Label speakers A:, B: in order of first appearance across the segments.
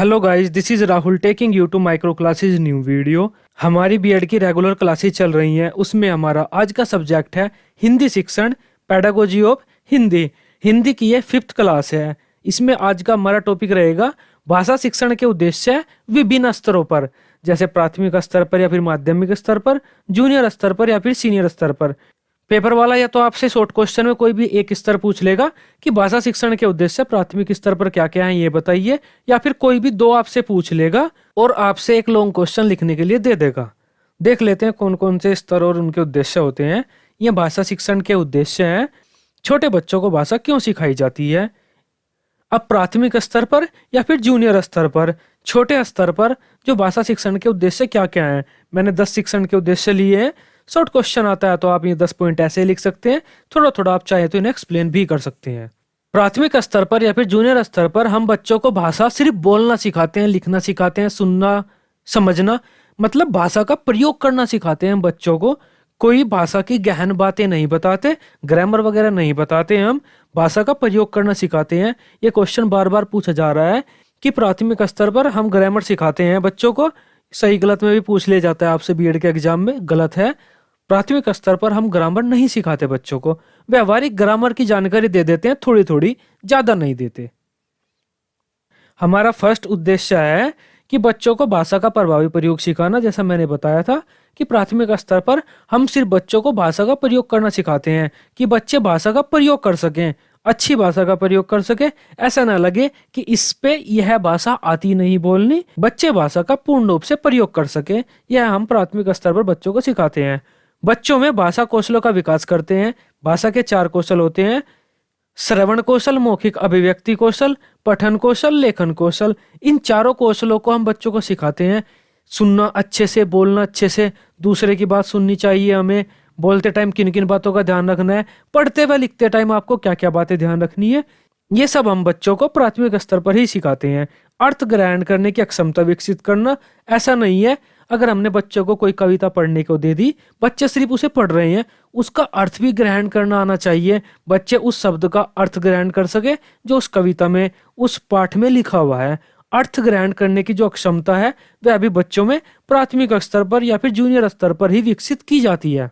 A: Hello guys, this is Rahul taking you to micro classes new video. हमारी BEd की regular classes चल रही हैं। उसमें हमारा आज का सब्जेक्ट है हिंदी शिक्षण, पेडागोजी ऑफ हिंदी। हिंदी की ये 5th क्लास है। इसमें आज का हमारा टॉपिक रहेगा भाषा शिक्षण के उद्देश्य विभिन्न स्तरों पर, जैसे प्राथमिक स्तर पर या फिर माध्यमिक स्तर पर, जूनियर स्तर पर या फिर सीनियर स्तर पर। पेपर वाला या तो आपसे शॉर्ट क्वेश्चन में कोई भी एक स्तर पूछ लेगा कि भाषा शिक्षण के उद्देश्य प्राथमिक स्तर पर क्या क्या है ये बताइए, या फिर कोई भी दो आपसे पूछ लेगा और आपसे एक लॉन्ग क्वेश्चन लिखने के लिए दे देगा। देख लेते हैं कौन कौन से स्तर और उनके उद्देश्य होते हैं। ये भाषा शिक्षण के उद्देश्य हैं। छोटे बच्चों को भाषा क्यों सिखाई जाती है। अब प्राथमिक स्तर पर या फिर जूनियर स्तर पर, छोटे स्तर पर जो भाषा शिक्षण के उद्देश्य क्या क्या हैं, मैंने 10 शिक्षण के उद्देश्य लिए हैं। शॉर्ट क्वेश्चन आता है तो आप ये 10 पॉइंट ऐसे लिख सकते हैं, थोड़ा थोड़ा आप चाहे तो इन्हें एक्सप्लेन भी कर सकते हैं। प्राथमिक स्तर पर या फिर जूनियर स्तर पर हम बच्चों को भाषा सिर्फ बोलना सिखाते हैं, लिखना सिखाते हैं, सुनना समझना, मतलब भाषा का प्रयोग करना सिखाते हैं हम बच्चों को। कोई भाषा की गहन बातें नहीं बताते, ग्रामर वगैरह नहीं बताते, हम भाषा का प्रयोग करना सिखाते हैं। ये क्वेश्चन बार बार पूछा जा रहा है कि प्राथमिक स्तर पर हम ग्रामर सिखाते हैं बच्चों को। सही गलत में भी पूछ लिया जाता है आपसे बीएड के एग्जाम में, गलत है। प्राथमिक स्तर पर हम ग्रामर नहीं सिखाते बच्चों को, व्यवहारिक ग्रामर की जानकारी दे देते हैं, थोड़ी थोड़ी, ज्यादा नहीं देते। हमारा फर्स्ट उद्देश्य है कि बच्चों को भाषा का प्रभावी प्रयोग सिखाना। जैसा मैंने बताया था कि प्राथमिक स्तर पर हम सिर्फ बच्चों को भाषा का प्रयोग करना सिखाते हैं कि बच्चे भाषा का प्रयोग कर सकें, अच्छी भाषा का प्रयोग कर सके। ऐसा ना लगे कि इस पे यह भाषा आती नहीं बोलनी, बच्चे भाषा का पूर्ण रूप से प्रयोग कर सके। यह हम प्राथमिक स्तर पर बच्चों को सिखाते हैं। बच्चों में भाषा कौशलों का विकास करते हैं। भाषा के 4 कौशल होते हैं: श्रवण कौशल, मौखिक अभिव्यक्ति कौशल, पठन कौशल, लेखन कौशल। इन चारों कौशलों को हम बच्चों को सिखाते हैं। सुनना अच्छे से, बोलना अच्छे से, दूसरे की बात सुननी चाहिए हमें, बोलते टाइम किन किन बातों का ध्यान रखना है, पढ़ते व लिखते टाइम आपको क्या क्या बातें ध्यान रखनी है, ये सब हम बच्चों को प्राथमिक स्तर पर ही सिखाते हैं। अर्थ ग्रहण करने की क्षमता विकसित करना। ऐसा नहीं है अगर हमने बच्चों को कोई कविता पढ़ने को दे दी, बच्चे सिर्फ उसे पढ़ रहे हैं, उसका अर्थ भी ग्रहण करना आना चाहिए। बच्चे उस शब्द का अर्थ ग्रहण कर सके जो उस कविता में, उस पाठ में लिखा हुआ है। अर्थ ग्रहण करने की जो क्षमता है वह अभी बच्चों में प्राथमिक स्तर पर या फिर जूनियर स्तर पर ही विकसित की जाती है।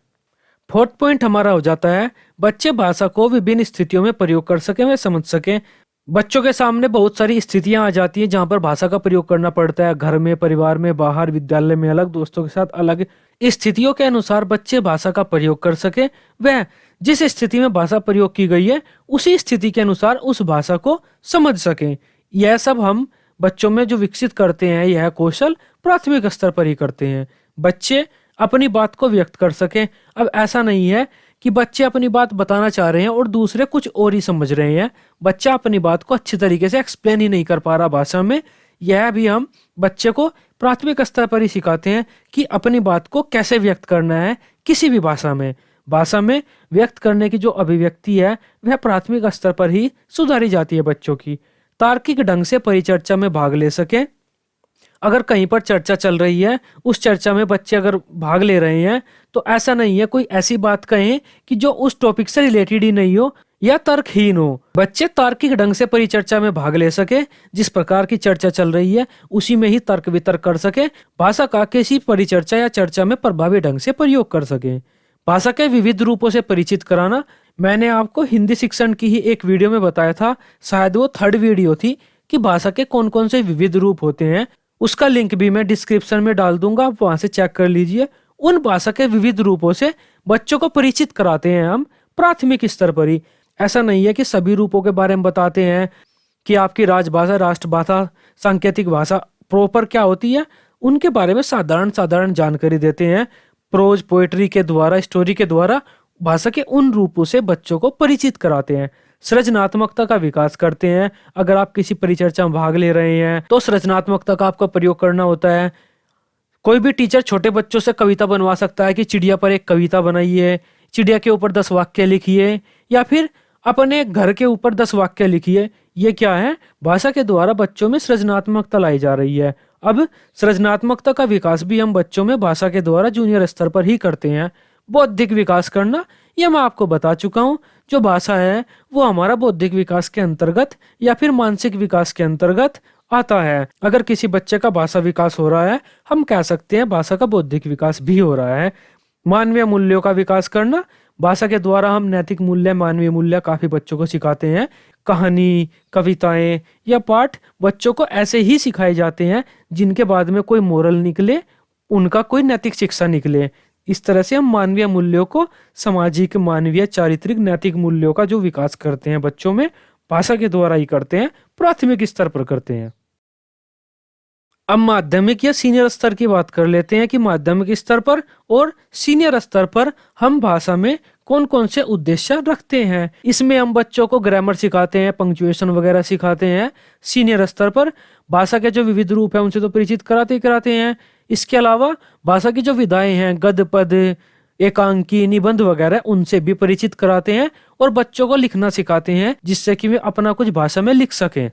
A: 4th पॉइंट हमारा हो जाता है बच्चे भाषा को विभिन्न स्थितियों में प्रयोग कर सकें व समझ सकें। बच्चों के सामने बहुत सारी स्थितियां आ जाती हैं जहां पर भाषा का प्रयोग करना पड़ता है। घर में, परिवार में, बाहर, विद्यालय में अलग, दोस्तों के साथ अलग। स्थितियों के अनुसार बच्चे भाषा का प्रयोग कर सके, वह जिस स्थिति में भाषा प्रयोग की गई है उसी स्थिति के अनुसार उस भाषा को समझ सकें। यह सब हम बच्चों में जो विकसित करते हैं, यह कौशल प्राथमिक स्तर पर ही करते हैं। बच्चे अपनी बात को व्यक्त कर सकें। अब ऐसा नहीं है कि बच्चे अपनी बात बताना चाह रहे हैं और दूसरे कुछ और ही समझ रहे हैं। बच्चा अपनी बात को अच्छी तरीके से एक्सप्लेन ही नहीं कर पा रहा भाषा में। यह भी हम बच्चे को प्राथमिक स्तर पर ही सिखाते हैं कि अपनी बात को कैसे व्यक्त करना है किसी भी भाषा में। भाषा में व्यक्त करने की जो अभिव्यक्ति है वह प्राथमिक स्तर पर ही सुधारी जाती है बच्चों की। तार्किक ढंग से परिचर्चा में भाग ले सके। अगर कहीं पर चर्चा चल रही है, उस चर्चा में बच्चे अगर भाग ले रहे हैं, तो ऐसा नहीं है कोई ऐसी बात कहें कि जो उस टॉपिक से रिलेटेड ही नहीं हो या तर्कहीन हो। बच्चे तार्किक ढंग से परिचर्चा में भाग ले सके, जिस प्रकार की चर्चा चल रही है उसी में ही तर्क वितर्क कर सके, भाषा का किसी परिचर्चा या चर्चा में प्रभावी ढंग से प्रयोग कर सके। भाषा के विविध रूपों से परिचित कराना। मैंने आपको हिंदी शिक्षण की ही एक वीडियो में बताया था, शायद वो 3rd वीडियो थी, कि भाषा के कौन कौन से विविध रूप होते हैं। उसका लिंक भी मैं डिस्क्रिप्शन में डाल दूंगा, आप वहां से चेक कर लीजिए। उन भाषा के विविध रूपों से बच्चों को परिचित कराते हैं हम प्राथमिक स्तर पर ही। ऐसा नहीं है कि सभी रूपों के बारे में बताते हैं कि आपकी राजभाषा, राष्ट्रभाषा, सांकेतिक भाषा प्रॉपर क्या होती है, उनके बारे में साधारण जानकारी देते हैं। प्रोज, पोएट्री के द्वारा, स्टोरी के द्वारा भाषा के उन रूपों से बच्चों को परिचित कराते हैं। सृजनात्मकता का विकास करते हैं। अगर आप किसी परिचर्चा में भाग ले रहे हैं तो सृजनात्मकता का आपको प्रयोग करना होता है। कोई भी टीचर छोटे बच्चों से कविता बनवा सकता है कि चिड़िया पर एक कविता बनाइए, चिड़िया के ऊपर 10 वाक्य लिखिए, या फिर अपने घर के ऊपर 10 वाक्य लिखिए। ये क्या है? भाषा के द्वारा बच्चों में सृजनात्मकता लाई जा रही है। अब सृजनात्मकता का विकास भी हम बच्चों में भाषा के द्वारा जूनियर स्तर पर ही करते हैं। बौद्धिक विकास करना, यह मैं आपको बता चुका हूँ। जो भाषा है वो हमारा बौद्धिक विकास के अंतर्गत या फिर मानसिक विकास के अंतर्गत आता है। अगर किसी बच्चे का भाषा विकास हो रहा है, हम कह सकते हैं भाषा का बौद्धिक विकास भी हो रहा है। मानवीय मूल्यों का विकास करना, भाषा के द्वारा हम नैतिक मूल्य, मानवीय मूल्य काफी बच्चों को सिखाते हैं। कहानी, कविताएं या पाठ बच्चों को ऐसे ही सिखाए जाते हैं जिनके बाद में कोई मोरल निकले, उनका कोई नैतिक शिक्षा निकले। इस तरह से हम मानवीय मूल्यों को, सामाजिक, मानवीय, चारित्रिक, नैतिक मूल्यों का जो विकास करते हैं बच्चों में, भाषा के द्वारा ही करते हैं, प्राथमिक स्तर पर करते हैं। अब माध्यमिक या सीनियर स्तर की बात कर लेते हैं कि माध्यमिक स्तर पर और सीनियर स्तर पर हम भाषा में कौन कौन से उद्देश्य रखते हैं। इसमें हम बच्चों को ग्रामर सिखाते हैं, पंक्चुएशन वगैरह सिखाते हैं। सीनियर स्तर पर भाषा के जो विविध रूप है उनसे तो परिचित कराते ही कराते हैं। इसके अलावा भाषा की जो विधाएं हैं, गद्य, पद, एकांकी, निबंध वगैरह, उनसे भी परिचित कराते हैं और बच्चों को लिखना सिखाते हैं जिससे कि वे अपना कुछ भाषा में लिख सकें।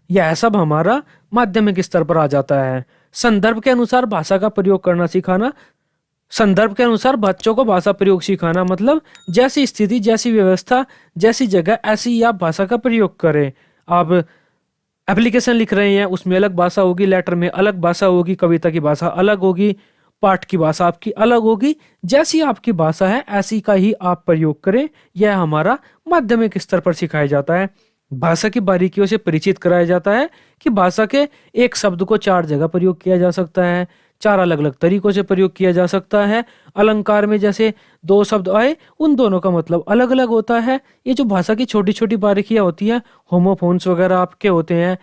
A: यह सब हमारा माध्यमिक स्तर पर आ जाता है। संदर्भ के अनुसार भाषा का प्रयोग करना सिखाना, संदर्भ के अनुसार बच्चों को भाषा प्रयोग सिखाना मतलब जैसी स्थिति, जैसी व्यवस्था, जैसी जगह, ऐसी ही आप भाषा का प्रयोग करें। आप एप्लीकेशन लिख रहे हैं, उसमें अलग भाषा होगी, लेटर में अलग भाषा होगी, कविता की भाषा अलग होगी, पाठ की भाषा आपकी अलग होगी। जैसी आपकी भाषा है ऐसी का ही आप प्रयोग करें। यह हमारा माध्यमिक स्तर पर सिखाया जाता है। भाषा की बारीकियों से परिचित कराया जाता है कि भाषा के एक शब्द को 4 जगह प्रयोग किया जा सकता है, 4 अलग अलग तरीकों से प्रयोग किया जा सकता है। अलंकार में जैसे 2 शब्द आए, उन दोनों का मतलब अलग अलग होता है। ये जो भाषा की छोटी छोटी बारीकियां होती हैं, होमोफोन्स वगैरह आपके होते हैं,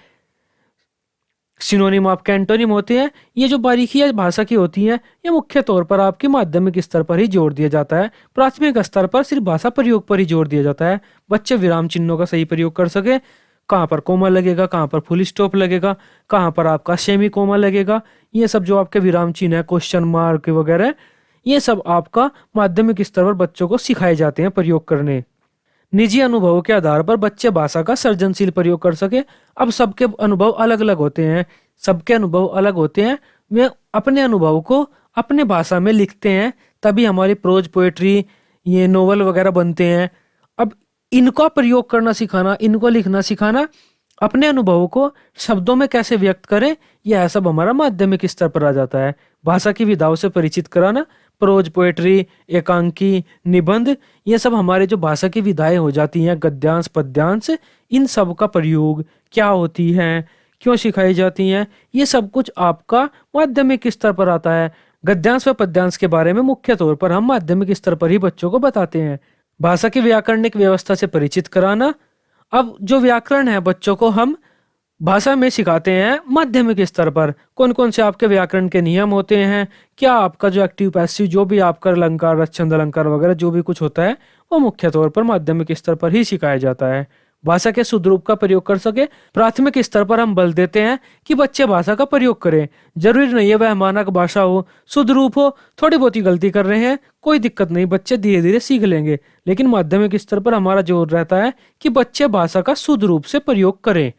A: सिनोनिम आपके एंटोनिम होते हैं। ये जो बारीकियां भाषा की होती हैं, ये मुख्य तौर पर आपके माध्यमिक स्तर पर ही जोर दिया जाता है। प्राथमिक स्तर पर सिर्फ भाषा प्रयोग पर ही जोर दिया जाता है। बच्चे विराम चिन्हों का सही प्रयोग कर सके, कहाँ पर कोमा लगेगा, कहाँ पर फुल स्टॉप लगेगा, कहाँ पर आपका सेमी कोमा लगेगा, ये सब जो आपके विराम चिन्ह है, क्वेश्चन मार्क वगैरह, ये सब आपका माध्यमिक स्तर पर बच्चों को सिखाए जाते हैं प्रयोग करने। निजी अनुभवों के आधार पर बच्चे भाषा का सृजनशील प्रयोग कर सके। अब सबके अनुभव अलग अलग होते हैं, सबके अनुभव अलग होते हैं। वे अपने अनुभव को अपने भाषा में लिखते हैं, तभी हमारी प्रोज, पोएट्री, ये नोवेल वगैरह बनते हैं। अब इनका प्रयोग करना सिखाना, इनको लिखना सिखाना, अपने अनुभवों को शब्दों में कैसे व्यक्त करें, यह सब हमारा माध्यमिक स्तर पर आ जाता है। भाषा की विधाओं से परिचित कराना, प्रोज, पोएट्री, एकांकी, निबंध, ये सब हमारे जो भाषा की विधाएं हो जाती हैं, गद्यांश, पद्यांश, इन सब का प्रयोग क्या होती है, क्यों सिखाई जाती हैं, ये सब कुछ आपका माध्यमिक स्तर पर आता है। गद्यांश व पद्यांश के बारे में मुख्य तौर पर हम माध्यमिक स्तर पर ही बच्चों को बताते हैं। भाषा की व्याकरणिक व्यवस्था से परिचित कराना। अब जो व्याकरण है बच्चों को हम भाषा में सिखाते हैं माध्यमिक स्तर पर। कौन कौन से आपके व्याकरण के नियम होते हैं, क्या आपका जो एक्टिव पैसिव, जो भी आपका अलंकार, रसछंद अलंकार वगैरह जो भी कुछ होता है, वो मुख्य तौर पर माध्यमिक स्तर पर ही सिखाया जाता है। भाषा के शुद्ध रूप का प्रयोग कर सके। प्राथमिक स्तर पर हम बल देते हैं कि बच्चे भाषा का प्रयोग करें। जरूरी नहीं है वह मानक भाषा हो, शुद्ध रूप हो। थोड़ी बहुत ही गलती कर रहे हैं, कोई दिक्कत नहीं, बच्चे धीरे धीरे सीख लेंगे। लेकिन माध्यमिक स्तर पर हमारा जोर रहता है कि बच्चे भाषा का शुद्ध रूप से प्रयोग करें।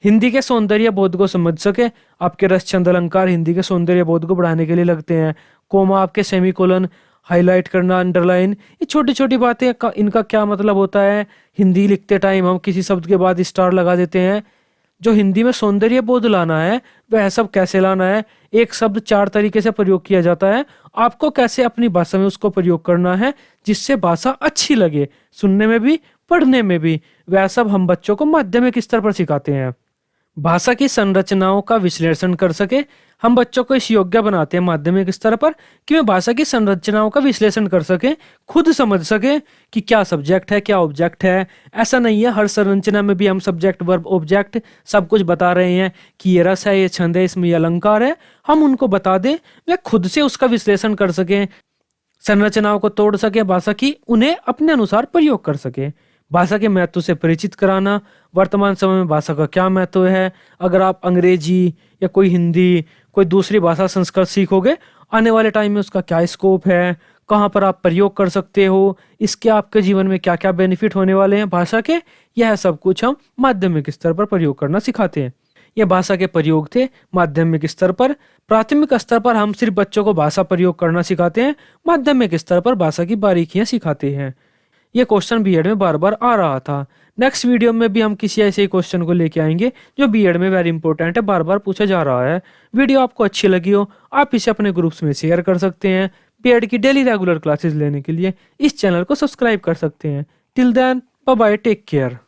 A: हिंदी के सौंदर्य बोध को समझ सके। आपके रसछंद अलंकार हिंदी के सौंदर्य बोध को बढ़ाने के लिए लगते हैं। कोमा, आपके सेमीकोलन, हाईलाइट करना, अंडरलाइन, ये छोटी छोटी बातें इनका क्या मतलब होता है। हिंदी लिखते टाइम हम किसी शब्द के बाद स्टार लगा देते हैं। जो हिंदी में सौंदर्य बोध लाना है, वह सब कैसे लाना है। एक शब्द 4 तरीके से प्रयोग किया जाता है, आपको कैसे अपनी भाषा में उसको प्रयोग करना है जिससे भाषा अच्छी लगे, सुनने में भी, पढ़ने में भी। वह सब हम बच्चों को माध्यमिक स्तर पर सिखाते हैं। भाषा की संरचनाओं का विश्लेषण कर सके। हम बच्चों को इस योग्य बनाते हैं माध्यमिक स्तर पर कि वे भाषा की संरचनाओं का विश्लेषण कर सके, खुद समझ सके कि क्या सब्जेक्ट है, क्या ऑब्जेक्ट है। ऐसा नहीं है हर संरचना में भी हम सब्जेक्ट, वर्ब, ऑब्जेक्ट सब कुछ बता रहे हैं कि ये रस है, ये छंद है, इसमें ये अलंकार है। हम उनको बता दें, वे खुद से उसका विश्लेषण कर सके, संरचनाओं को तोड़ सके, भाषा की उन्हें अपने अनुसार प्रयोग कर सके। भाषा के महत्व से परिचित कराना। वर्तमान समय में भाषा का क्या महत्व है। अगर आप अंग्रेजी या कोई हिंदी, कोई दूसरी भाषा संस्कृत सीखोगे, आने वाले टाइम में उसका क्या स्कोप है, कहाँ पर आप प्रयोग कर सकते हो, इसके आपके जीवन में क्या क्या बेनिफिट होने वाले हैं भाषा के, यह सब कुछ हम माध्यमिक स्तर पर प्रयोग करना सिखाते हैं। यह भाषा के प्रयोग थे माध्यमिक स्तर पर। प्राथमिक स्तर पर हम सिर्फ बच्चों को भाषा प्रयोग करना सिखाते हैं, माध्यमिक स्तर पर भाषा की बारीकियां सिखाते हैं। यह क्वेश्चन बीएड में बार बार आ रहा था। नेक्स्ट वीडियो में भी हम किसी ऐसे ही क्वेश्चन को लेके आएंगे जो बीएड में वेरी इंपॉर्टेंट है, बार बार पूछा जा रहा है। वीडियो आपको अच्छी लगी हो, आप इसे अपने ग्रुप्स में शेयर कर सकते हैं। बीएड की डेली रेगुलर क्लासेस लेने के लिए इस चैनल को सब्सक्राइब कर सकते हैं। Till then, bye bye, take care.